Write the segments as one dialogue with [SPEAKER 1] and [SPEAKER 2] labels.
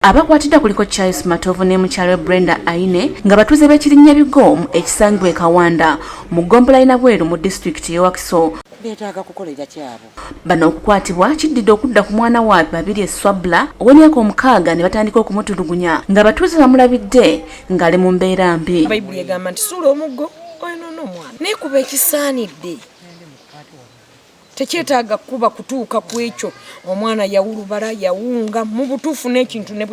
[SPEAKER 1] Abakwatidde kuliko Charles Matovu ne mukyalo Brenda Aine nga batuze b'Ekirinnya Bigo ekisangibwa e Kawanda mu Gombola Bweru mu disitulikiti y'e Wakiso.
[SPEAKER 2] Beetaaga kukolera kyabo.
[SPEAKER 1] Bano okukwatibwa kiddidde okudda ku mwana waabwe babiri Swabla ow'emyaka 6 ne batandika okumutulugunya nga batuuze bamulabidde ng'ali mu mbeera mbi.
[SPEAKER 2] Bayibuli egamba nti suula omuggo oyonoona omwana neekuba ekisaanidde. Tekyetaaga kuba kutuuka ku ekyo omwana yawulubala yawunga mu butuufu n'ekintu ne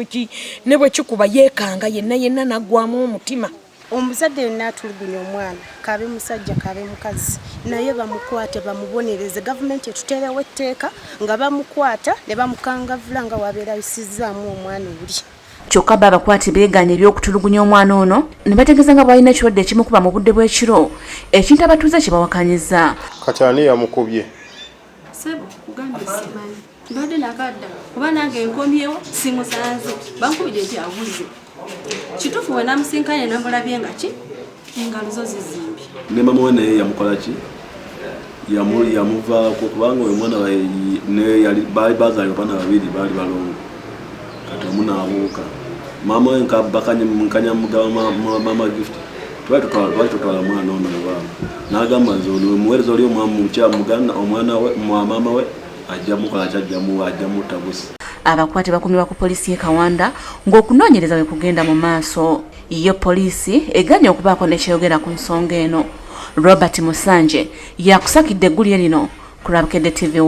[SPEAKER 2] bwe kikuba yeekanga yenna naggwamu omutima.
[SPEAKER 3] Omuzadde yenna atulugunya omwana kabe musajja kabe mukazi naye bamukwate bamubonereze. Gavumenti etuteerewo etteeka nga bamukwata ne bamukangavula nga wabeera ayisizzaamu omwana oli.
[SPEAKER 1] Kyokka abakwati beeganya eby'okutulugunya omwana ono ne bategeeza nga bwalina ekirwadde ekimukuba mu budde bw'ekiro ekintu abatuuze kye bawakanyizza.
[SPEAKER 4] Kati ani yamukubye?
[SPEAKER 5] Sebo kugamba simanyi mbadde nakadda kuba nange enkomyewo simusanze bankubidde nti abuze kituufu we namusinkanye namulabye nga ki engalo zo zizimbye.
[SPEAKER 6] Ne mama we naye yamukola ki yamuvaako kubanga oyo mwana baali bazaalibwa baana babiri baali balongo kati omu n'abuuka mama we nkanya mugaba mama gift twalitutwala mwana ono mubaana n'agamba nze omuweereza oli omwana we mama we ajja mukola kyajja mutabusi.
[SPEAKER 1] Abakwate bakuumibwa ku poliisi y'e Kawanda ng'okunoonyereza bwe kugenda mu maaso. Yo poliisi eganye okubaako nekyeyogera ku nsonga eno. Robert Musanje yakusakidde eggulire lino ku Bukedde TV.